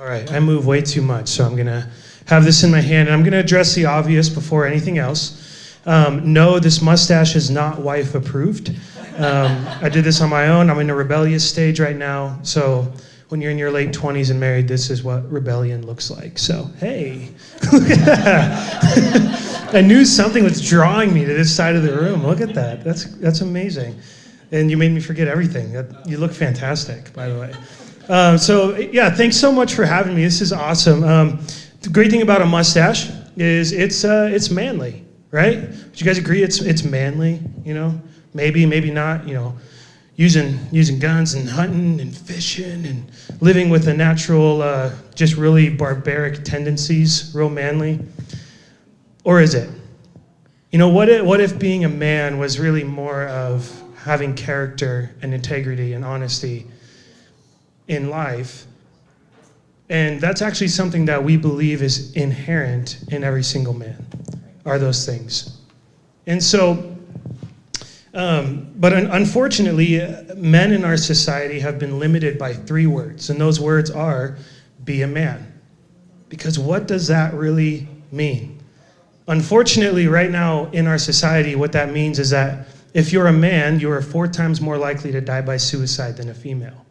All right, I move way too much, so I'm going to have this in my hand, and I'm going to address the obvious before anything else. No, this mustache is not wife approved. I did this on my own. I'm in a rebellious stage right now, so when you're in your late 20s and married, this is what rebellion looks like. So, hey. I knew something was drawing me to this side of the room. Look at that. That's amazing. And you made me forget everything. You look fantastic, by the way. Thanks so much for having me. This is awesome. The great thing about a mustache is it's manly, right? Would you guys agree it's manly? You know, maybe not. You know, using guns and hunting and fishing and living with the natural, just really barbaric tendencies, real manly. Or is it? You know, what if being a man was really more of having character and integrity and honesty in life? And that's actually something that we believe is inherent in every single man, are those things. And so, but unfortunately, men in our society have been limited by 3 words, and those words are, be a man. Because what does that really mean? Unfortunately, right now in our society, what that means is that if you're a man, you are 4 times more likely to die by suicide than a female.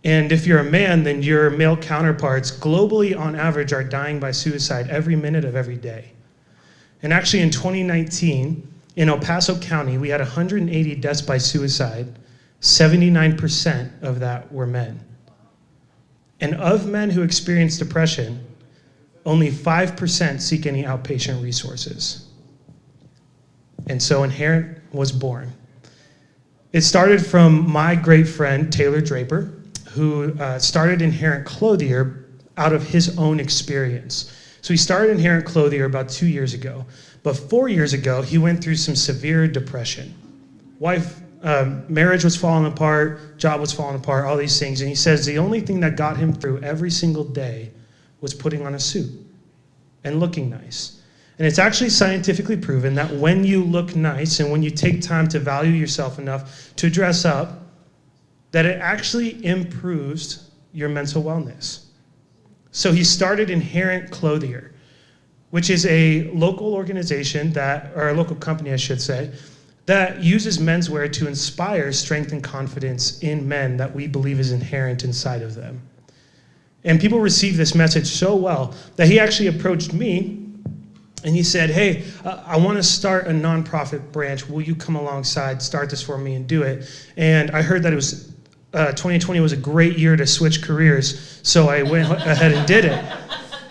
And if you're a man, then your male counterparts globally on average are dying by suicide every minute of every day. And actually in 2019, in El Paso County, we had 180 deaths by suicide. 79% of that were men. And of men who experience depression, only 5% seek any outpatient resources. And so Inherent was born. It started from my great friend, Taylor Draper, who started Inherent Clothier out of his own experience. So he started Inherent Clothier about 2 years ago. But 4 years ago, he went through some severe depression. Marriage was falling apart, job was falling apart, all these things. And he says the only thing that got him through every single day was putting on a suit and looking nice. And it's actually scientifically proven that when you look nice and when you take time to value yourself enough to dress up, that it actually improves your mental wellness. So he started Inherent Clothier, which is a local organization or a local company, I should say, that uses menswear to inspire strength and confidence in men that we believe is inherent inside of them. And people received this message so well that he actually approached me and he said, hey, I want to start a nonprofit branch. Will you come alongside, start this for me and do it? And I heard that it was 2020 was a great year to switch careers. So I went ahead and did it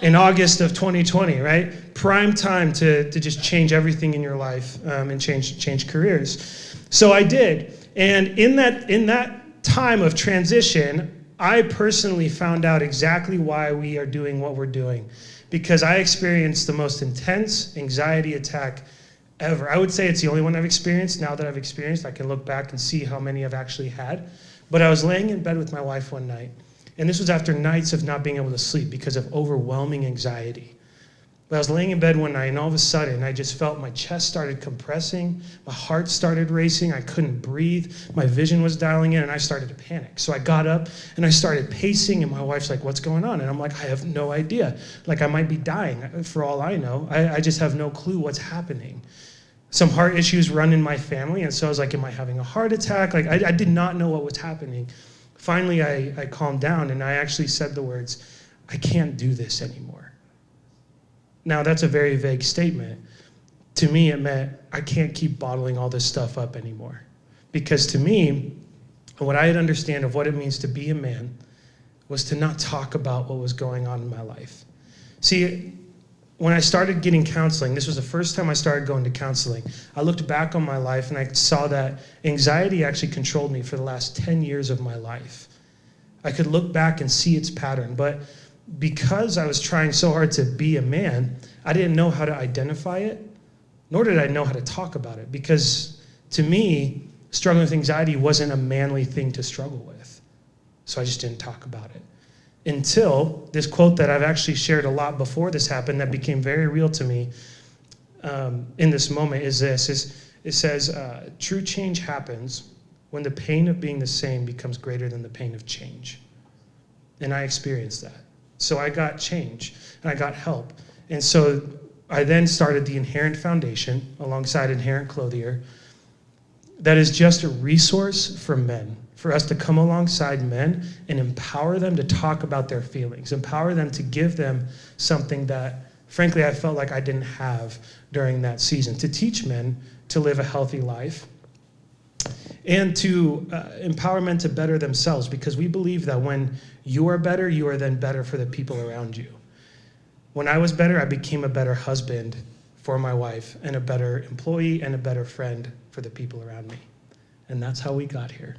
in August of 2020, right? Prime time to just change everything in your life and change careers. So I did. And in that time of transition, I personally found out exactly why we are doing what we're doing, because I experienced the most intense anxiety attack ever. I would say it's the only one I've experienced. Now that I've experienced, I can look back and see how many I've actually had. But I was laying in bed with my wife one night, and this was after nights of not being able to sleep because of overwhelming anxiety. But I was laying in bed one night, and all of a sudden, I just felt my chest started compressing, my heart started racing, I couldn't breathe, my vision was dialing in, and I started to panic. So I got up, and I started pacing, and my wife's like, what's going on? And I'm like, I have no idea. Like, I might be dying, for all I know. I just have no clue what's happening. Some heart issues run in my family, and so I was like, am I having a heart attack? Like, I did not know what was happening. Finally, I calmed down, and I actually said the words, I can't do this anymore. Now, that's a very vague statement. To me, it meant I can't keep bottling all this stuff up anymore. Because to me, what I had understand of what it means to be a man was to not talk about what was going on in my life. See, when I started getting counseling, this was the first time I started going to counseling, I looked back on my life and I saw that anxiety actually controlled me for the last 10 years of my life. I could look back and see its pattern, but because I was trying so hard to be a man, I didn't know how to identify it, nor did I know how to talk about it, because to me, struggling with anxiety wasn't a manly thing to struggle with. So I just didn't talk about it. Until this quote that I've actually shared a lot before this happened that became very real to me in this moment is this. It says, true change happens when the pain of being the same becomes greater than the pain of change. and I experienced that. So I got change, and I got help. And so I then started the Inherent Foundation alongside Inherent Clothier. That is just a resource for men, for us to come alongside men and empower them to talk about their feelings, empower them to give them something that, frankly, I felt like I didn't have during that season, to teach men to live a healthy life and to empower men to better themselves, because we believe that when you are better, you are then better for the people around you. When I was better, I became a better husband for my wife and a better employee and a better friend for the people around me. And that's how we got here.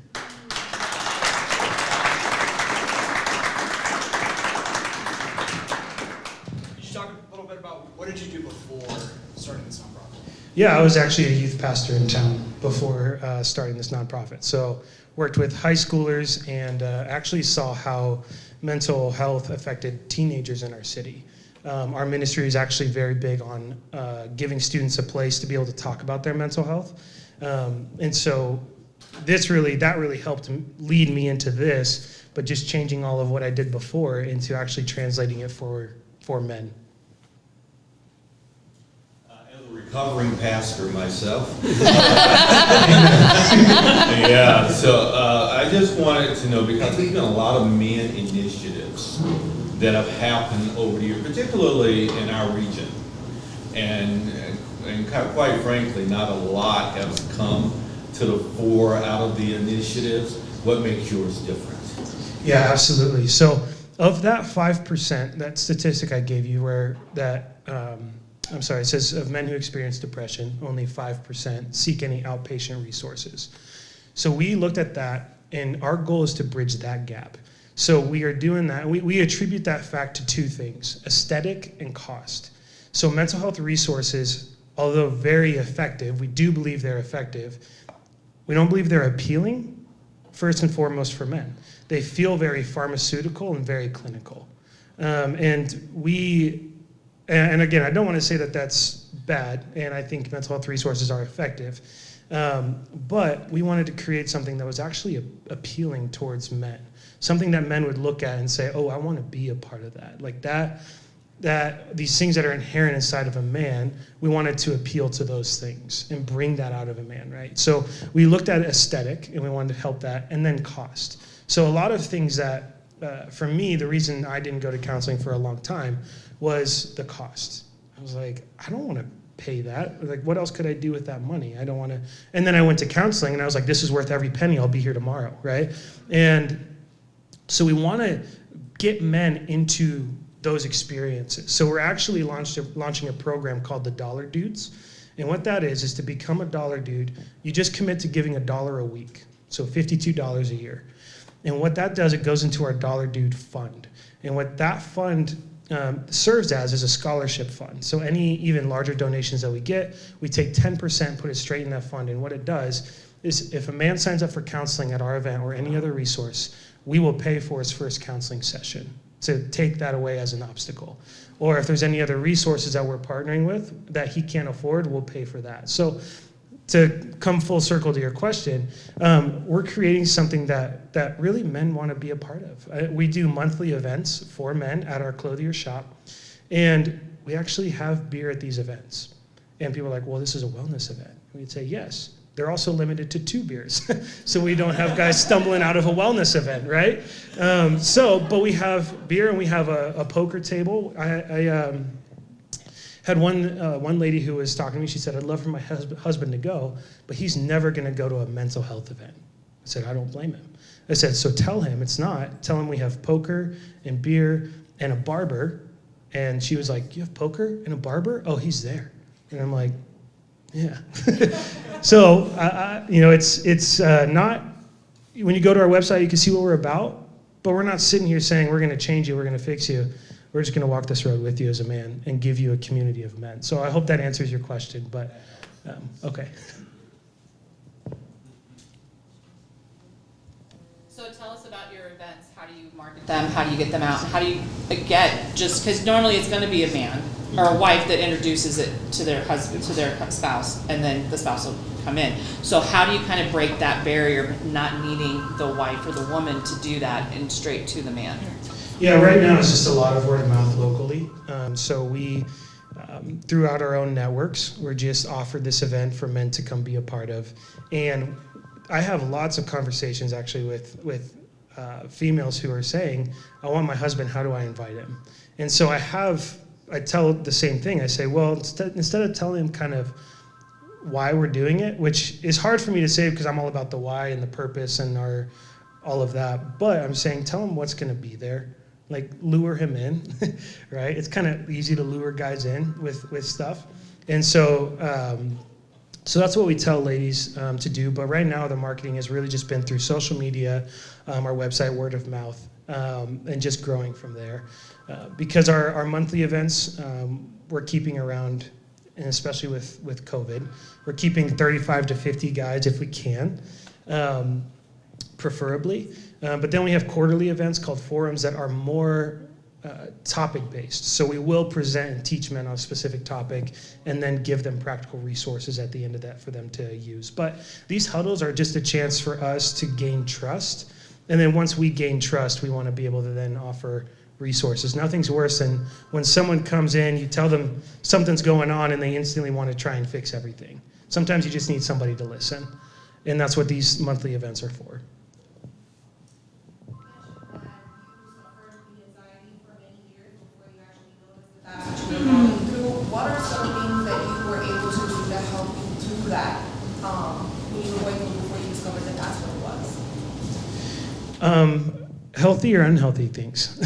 Could you talk a little bit about what did you do before starting this nonprofit? Yeah, I was actually a youth pastor in town before starting this nonprofit. So worked with high schoolers and actually saw how mental health affected teenagers in our city. Our ministry is actually very big on giving students a place to be able to talk about their mental health. And so that really helped lead me into this, but just changing all of what I did before into actually translating it for men. As a recovering pastor myself. Yeah, so I just wanted to know, because there's been a lot of men initiatives that have happened over the years, particularly in our region. And quite frankly, not a lot has come to the fore out of the initiatives. What makes yours different? Yeah, absolutely. So of that 5%, that statistic I gave you where that, it says of men who experience depression, only 5% seek any outpatient resources. So we looked at that, and our goal is to bridge that gap. So we are doing that. We attribute that fact to two things: aesthetic and cost. So mental health resources, although very effective, we do believe they're effective. We don't believe they're appealing, first and foremost, for men. They feel very pharmaceutical and very clinical. And again, I don't want to say that that's bad, and I think mental health resources are effective. But we wanted to create something that was actually appealing towards men. Something that men would look at and say, oh, I want to be a part of that. Like that these things that are inherent inside of a man, we wanted to appeal to those things and bring that out of a man, right? So we looked at aesthetic, and we wanted to help that, and then cost. So a lot of things that, for me, the reason I didn't go to counseling for a long time was the cost. I was like, I don't want to pay that. Like, what else could I do with that money? I don't want to. And then I went to counseling, and I was like, this is worth every penny. I'll be here tomorrow, right? And so we want to get men into those experiences. So we're actually launching a program called the Dollar Dudes. And what that is to become a Dollar Dude, you just commit to giving $1 a week. So $52 a year. And what that does, it goes into our Dollar Dude fund. And what that fund serves as is a scholarship fund. So any even larger donations that we get, we take 10%, put it straight in that fund. And what it does is if a man signs up for counseling at our event or any other resource, we will pay for his first counseling session to take that away as an obstacle. Or if there's any other resources that we're partnering with that he can't afford, we'll pay for that. So to come full circle to your question, we're creating something that really men want to be a part of. We do monthly events for men at our clothier shop, and we actually have beer at these events. And people are like, well, this is a wellness event. We'd say, yes. They're also limited to 2 beers, so we don't have guys stumbling out of a wellness event, right? But we have beer, and we have a poker table. I had one lady who was talking to me. She said, I'd love for my husband to go, but he's never going to go to a mental health event. I said, I don't blame him. I said, so tell him it's not. Tell him we have poker and beer and a barber. And she was like, you have poker and a barber? Oh, he's there. And I'm like, yeah. So, it's not, when you go to our website, you can see what we're about, but we're not sitting here saying we're going to change you, we're going to fix you. We're just going to walk this road with you as a man and give you a community of men. So I hope that answers your question, but okay. So tell us about your events. How do you market them? How do you get them out? How do you get, just because normally it's going to be a man or a wife that introduces it to their husband, to their spouse, and then the spouse will come in. So how do you kind of break that barrier, of not needing the wife or the woman to do that and straight to the man? Yeah, right now it's just a lot of word of mouth locally. So we, throughout our own networks, we're just offered this event for men to come be a part of. And I have lots of conversations actually with females who are saying, I want my husband, how do I invite him? And so I tell the same thing. I say, well, instead of telling him kind of why we're doing it, which is hard for me to say because I'm all about the why and the purpose and all of that, but I'm saying tell him what's going to be there. Like lure him in, right? It's kind of easy to lure guys in with stuff. And so that's what we tell ladies to do. But right now the marketing has really just been through social media, our website, word of mouth, and just growing from there. Because our monthly events, we're keeping around, and especially with COVID, we're keeping 35 to 50 guys if we can, preferably. But then we have quarterly events called forums that are more topic-based. So we will present and teach men on a specific topic and then give them practical resources at the end of that for them to use. But these huddles are just a chance for us to gain trust. And then once we gain trust, we want to be able to then offer resources. Nothing's worse than when someone comes in, you tell them something's going on and they instantly want to try and fix everything. Sometimes you just need somebody to listen. And that's what these monthly events are for. What are some things that you were able to do that helped you through that when you were going through before you discovered that that's what it was? Healthy or unhealthy things?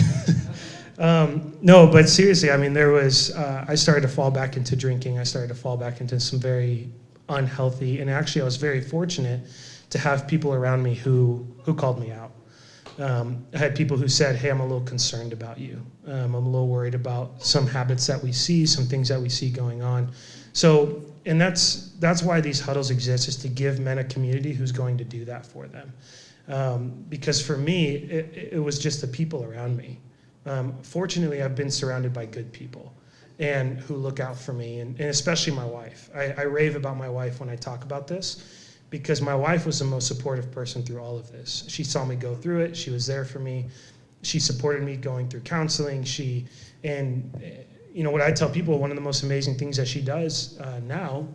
No, but seriously, I mean, I started to fall back into drinking. I started to fall back into some very unhealthy, and actually I was very fortunate to have people around me who called me out. I had people who said, hey, I'm a little concerned about you. I'm a little worried about some habits that we see, some things that we see going on. So, and that's why these huddles exist, is to give men a community who's going to do that for them. Because for me, it was just the people around me. Fortunately, I've been surrounded by good people and who look out for me, and especially my wife. I rave about my wife when I talk about this, because my wife was the most supportive person through all of this. She saw me go through it. She was there for me. She supported me going through counseling. And you know what I tell people, one of the most amazing things that she does now,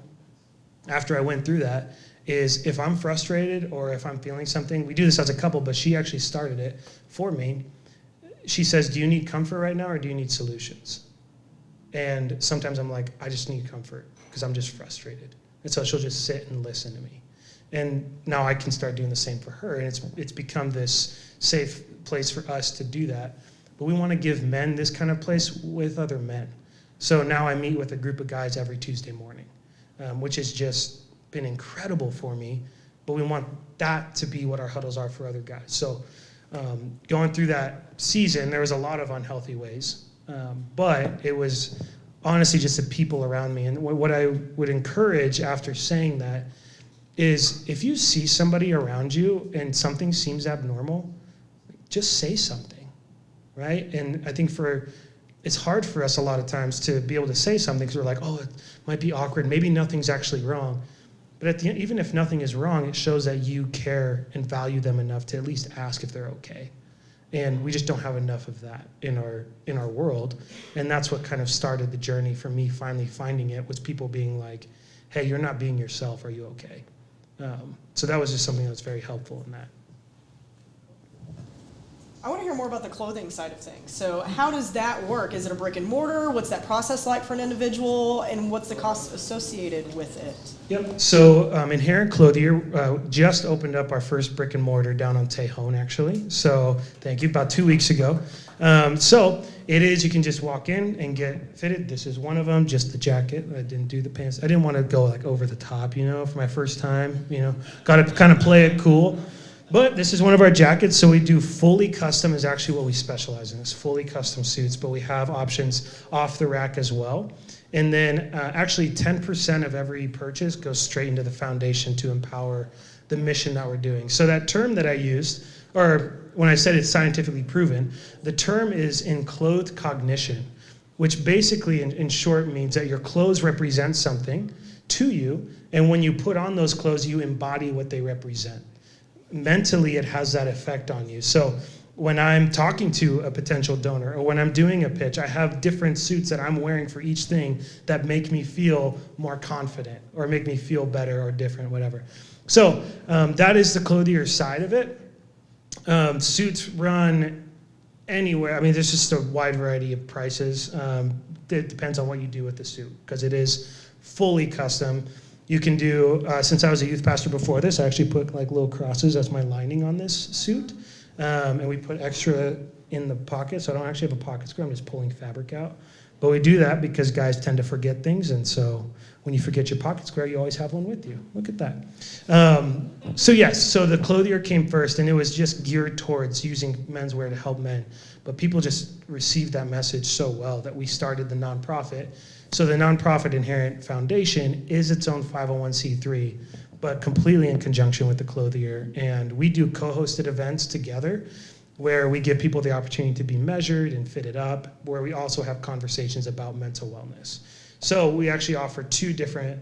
after I went through that, is if I'm frustrated or if I'm feeling something, we do this as a couple, but she actually started it for me. She says, do you need comfort right now or do you need solutions? And sometimes I'm like, I just need comfort because I'm just frustrated. And so she'll just sit and listen to me. And now I can start doing the same for her. And it's become this safe place for us to do that. But we want to give men this kind of place with other men. So now I meet with a group of guys every Tuesday morning, which has just been incredible for me. But we want that to be what our huddles are for other guys. So going through that season, there was a lot of unhealthy ways. But it was honestly just the people around me. And what I would encourage after saying that is, if you see somebody around you and something seems abnormal, just say something, right? And I think it's hard for us a lot of times to be able to say something because we're like, oh, it might be awkward. Maybe nothing's actually wrong. But at the end, even if nothing is wrong, it shows that you care and value them enough to at least ask if they're okay. And we just don't have enough of that in our world. And that's what kind of started the journey for me finally finding it, was people being like, hey, you're not being yourself. Are you okay? So that was just something that was very helpful in that. I want to hear more about the clothing side of things. So how does that work? Is it a brick and mortar? What's that process like for an individual? And what's the cost associated with it? Yep. So Inherent Clothier just opened up our first brick and mortar down on Tejon, actually. So thank you, about 2 weeks ago. So it is, you can just walk in and get fitted. This is one of them, just the jacket. I didn't do the pants. I didn't want to go like over the top, for my first time, got to kind of play it cool. But this is one of our jackets, so we do fully custom is actually what we specialize in, is fully custom suits, but we have options off the rack as well. And then actually 10% of every purchase goes straight into the foundation to empower the mission that we're doing. So that term that I used, or when I said it's scientifically proven, the term is enclothed cognition, which basically in short means that your clothes represent something to you, And when you put on those clothes, you embody what they represent. Mentally, it has that effect on you. So when I'm talking to a potential donor or when I'm doing a pitch, I have different suits that I'm wearing for each thing that make me feel more confident or make me feel better or different, whatever. So that is the clothier side of it. Suits run anywhere. I mean, there's just a wide variety of prices. It depends on what you do with the suit because it is fully custom. You can do, since I was a youth pastor before this, I actually put like little crosses as my lining on this suit. And we put extra in the pocket, so I don't actually have a pocket square, I'm just pulling fabric out. But we do that because guys tend to forget things, and so when you forget your pocket square, you always have one with you. Look at that. So yes, so the clothier came first, and it was just geared towards using menswear to help men. But people just received that message so well that we started the nonprofit. So the Nonprofit Inherent Foundation is its own 501c3, but completely in conjunction with the clothier. And we do co-hosted events together where we give people the opportunity to be measured and fitted up, where we also have conversations about mental wellness. So we actually offer two different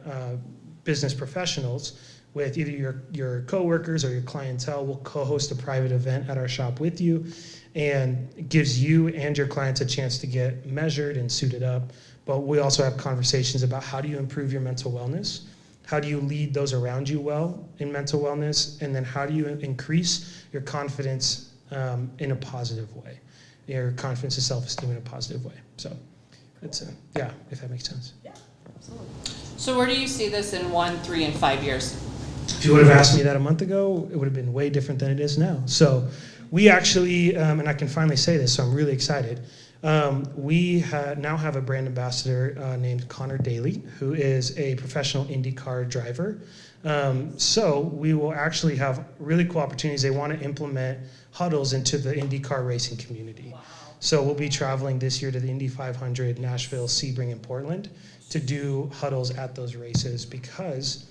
business professionals with either your coworkers or your clientele will co-host a private event at our shop with you, and it gives you and your clients a chance to get measured and suited up. But we also have conversations about how do you improve your mental wellness, how do you lead those around you well in mental wellness, and then how do you increase your confidence in a positive way, your confidence and self-esteem in a positive way. So it's yeah, if that makes sense. Yeah, absolutely. So where do you see this in 1, 3, and 5 years? If you would have asked me that a month ago, it would have been way different than it is now. So we actually, and I can finally say this, so I'm really excited. We now have a brand ambassador named Connor Daly, who is a professional IndyCar driver. So we will actually have really cool opportunities. They want to implement huddles into the IndyCar racing community. Wow. So we'll be traveling this year to the Indy 500, Nashville, Sebring, and Portland to do huddles at those races because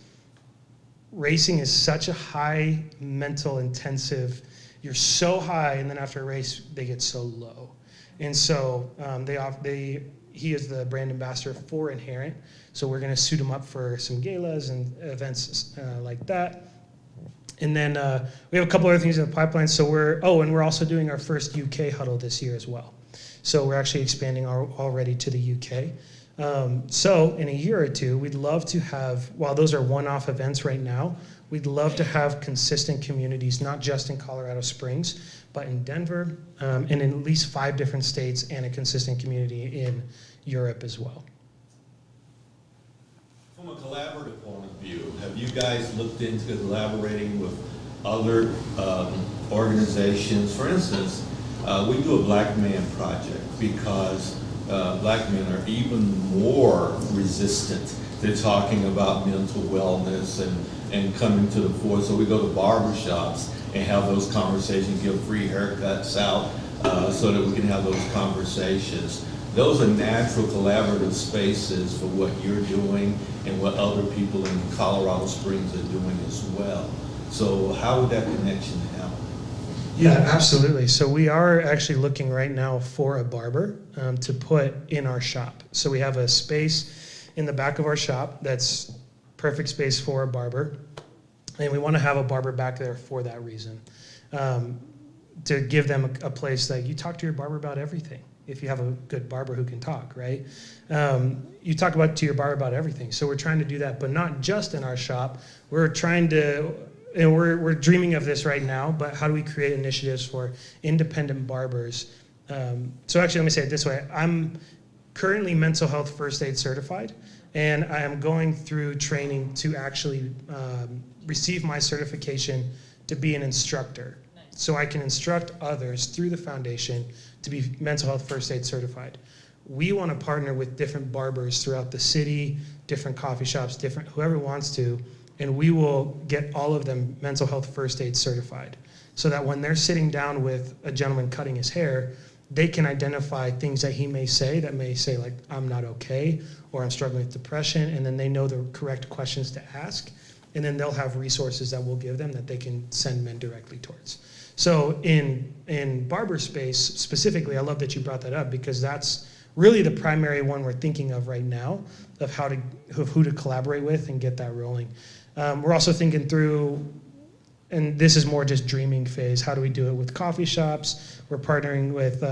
racing is such a high mental intensive, you're so high, and then after a race, they get so low. And so he is the brand ambassador for Inherent. So we're going to suit him up for some galas and events like that. And then we have a couple other things in the pipeline. So and we're also doing our first UK huddle this year as well. So we're actually expanding already to the UK. So in a year or two, we'd love to have, while those are one-off events right now, we'd love to have consistent communities, not just in Colorado Springs, but in Denver, and in at least 5 different states, and a consistent community in Europe as well. From a collaborative point of view, have you guys looked into collaborating with other organizations? For instance, we do a Black Man Project because Black men are even more resistant to talking about mental wellness and coming to the fore. So we go to barbershops and have those conversations, give free haircuts out so that we can have those conversations. Those are natural collaborative spaces for what you're doing and what other people in Colorado Springs are doing as well. So how would that connection happen? Yeah, absolutely. So we are actually looking right now for a barber to put in our shop. So we have a space in the back of our shop that's perfect space for a barber. And we want to have a barber back there for that reason. To give them a place that you talk to your barber about everything. If you have a good barber who can talk, right? You talk to your barber about everything. So we're trying to do that, but not just in our shop. We're trying to, and we're dreaming of this right now, but how do we create initiatives for independent barbers? So actually, let me say it this way. I'm currently mental health first aid certified, and I am going through training to actually receive my certification to be an instructor. Nice. So I can instruct others through the foundation to be mental health first aid certified. We want to partner with different barbers throughout the city, different coffee shops, whoever wants to, and we will get all of them mental health first aid certified so that when they're sitting down with a gentleman cutting his hair, they can identify things that he may say like, I'm not okay, or I'm struggling with depression, and then they know the correct questions to ask, and then they'll have resources that we'll give them that they can send men directly towards. So in barber space specifically, I love that you brought that up because that's really the primary one we're thinking of right now of who to collaborate with and get that rolling. We're also thinking through, and this is more just dreaming phase, how do we do it with coffee shops? We're partnering with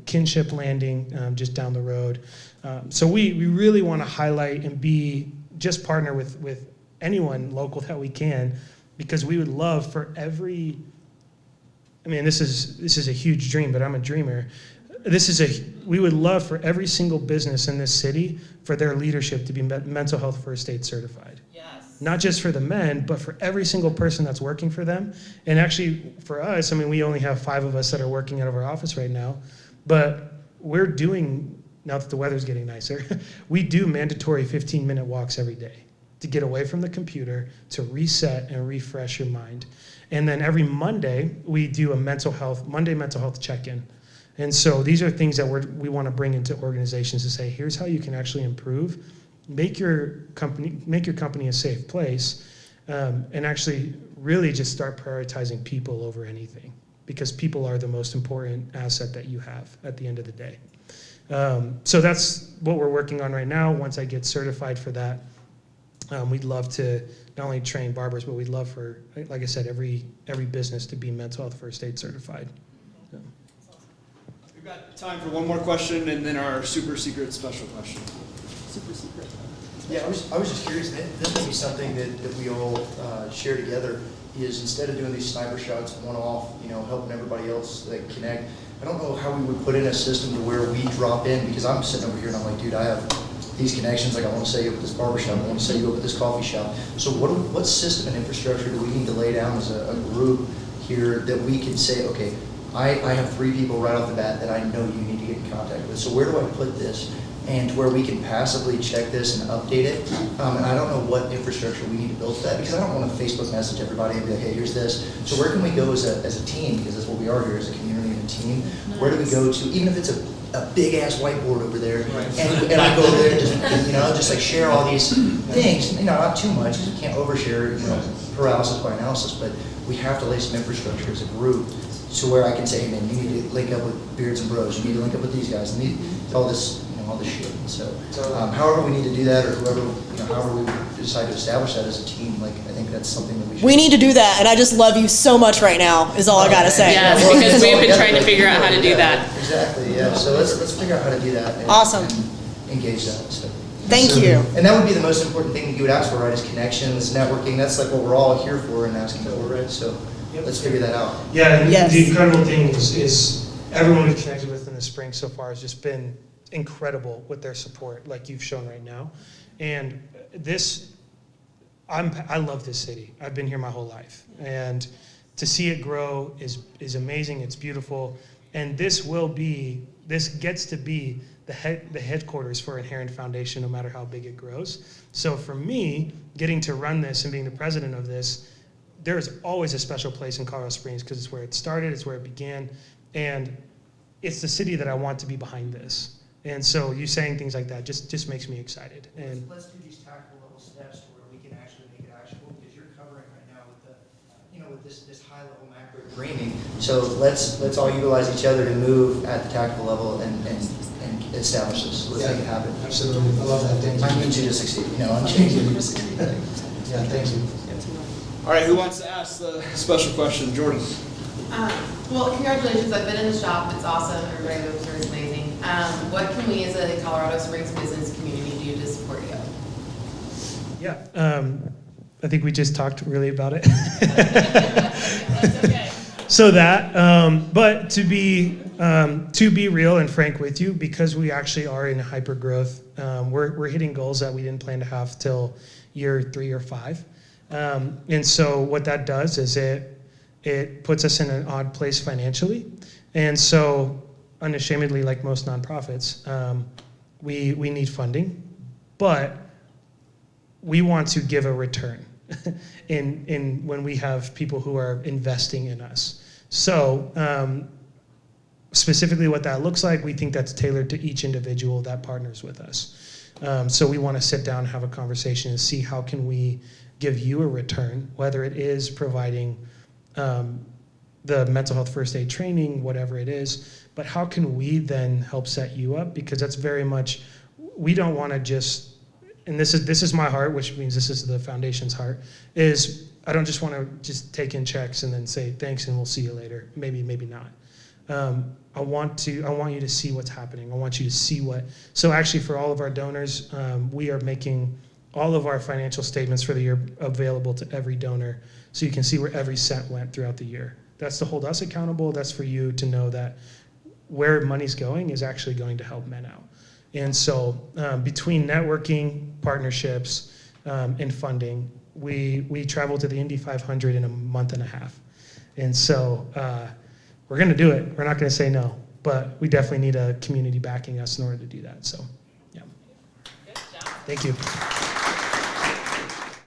Kinship Landing just down the road. So we really want to highlight and just partner with anyone local that we can, because we would love for every, I mean, this is a huge dream, but I'm a dreamer. We would love for every single business in this city for their leadership to be mental health first aid certified. Yes. Not just for the men, but for every single person that's working for them. And actually for us, I mean, we only have 5 of us that are working out of our office right now, but we're doing, now that the weather's getting nicer, we do mandatory 15-minute walks every day to get away from the computer, to reset and refresh your mind. And then every Monday, we do a mental health check-in. And so these are things that we want to bring into organizations to say, here's how you can actually improve, make your company a safe place, and actually really just start prioritizing people over anything, because people are the most important asset that you have at the end of the day. So that's what we're working on right now. Once I get certified for that, we'd love to not only train barbers, but we'd love for, like I said, every business to be mental health first aid certified. So. We've got time for one more question and then our super secret special question. Super secret. Yeah, I was just curious, this may be something that we all share together, is instead of doing these sniper shots one-off, helping everybody else connect, I don't know how we would put in a system to where we drop in, because I'm sitting over here and I'm like, dude, I have these connections, like I want to set you up at this barbershop, I want to set you up at this coffee shop. So what system and infrastructure do we need to lay down as a group here that we can say, okay, I have 3 people right off the bat that I know you need to get in contact with. So where do I put this? And to where we can passively check this and update it. And I don't know what infrastructure we need to build for that, because I don't want to Facebook message everybody and be like, hey, here's this. So where can we go as a team, because that's what we are here, as a community and a team. Nice. Where do we go to, even if it's a big ass whiteboard over there, and I go over there and just like share all these things, not too much, because we can't overshare, paralysis by analysis, but we have to lay some infrastructure as a group to where I can say, hey man, you need to link up with Beards and Bros, you need to link up with these guys, and all this shit. So, however we need to do that, or whoever, however we decide to establish that as a team, I think that's something that we should. We need to do that, and I just love you so much right now, is all I gotta say. Yes, because we've been trying to figure out how to do that. Exactly, yeah. So let's figure out how to do that. And, awesome. And engage that. So. Thank you. And that would be the most important thing that you would ask for, right? Is connections, networking. That's like what we're all here for and asking for, right? So let's figure that out. Yeah, and yes. The incredible thing is everyone we've connected with in the spring so far has just been incredible with their support, like you've shown right now. And I love this city. I've been here my whole life, and to see it grow is amazing. It's beautiful, and this gets to be the headquarters for Inherent Foundation, no matter how big it grows. So for me, getting to run this and being the president of this, there's always a special place in Colorado Springs, because it's where it started, it's where it began, and it's the city that I want to be behind this. And so you saying things like that just makes me excited. And let's do these tactical level steps to where we can actually make it actionable, because you're covering right now with the, with this high level macro dreaming. So let's all utilize each other to move at the tactical level and establish this. Let's make it happen. Absolutely, I love that. Thank you. I need you to succeed. I'm changing you to succeed. Yeah, thank you. All right, who wants to ask the special question? Jordan. Well, congratulations. I've been in the shop. It's awesome. Everybody lives here is amazing. What can we as a Colorado Springs business community do to support you? Yeah, I think we just talked really about it. That's okay. So but to be real and frank with you, because we actually are in hyper growth, we're hitting goals that we didn't plan to have till year 3 or 5. And so what that does is it puts us in an odd place financially. And so unashamedly, like most nonprofits, we need funding, but we want to give a return in when we have people who are investing in us. So specifically what that looks like, we think that's tailored to each individual that partners with us. So we want to sit down and have a conversation and see how can we give you a return, whether it is providing the mental health first aid training, whatever it is, but how can we then help set you up? Because that's very much, we don't want to just, and this is my heart, which means this is the foundation's heart, is I don't just want to just take in checks and then say thanks and we'll see you later. Maybe not. I want you to see what's happening. I want you to see so actually for all of our donors, we are making all of our financial statements for the year available to every donor so you can see where every cent went throughout the year. That's to hold us accountable. That's for you to know that where money's going is actually going to help men out. And so between networking, partnerships, and funding, we traveled to the Indy 500 in a month and a half. And so we're going to do it. We're not going to say no, but we definitely need a community backing us in order to do that. So, yeah. Good job. Thank you.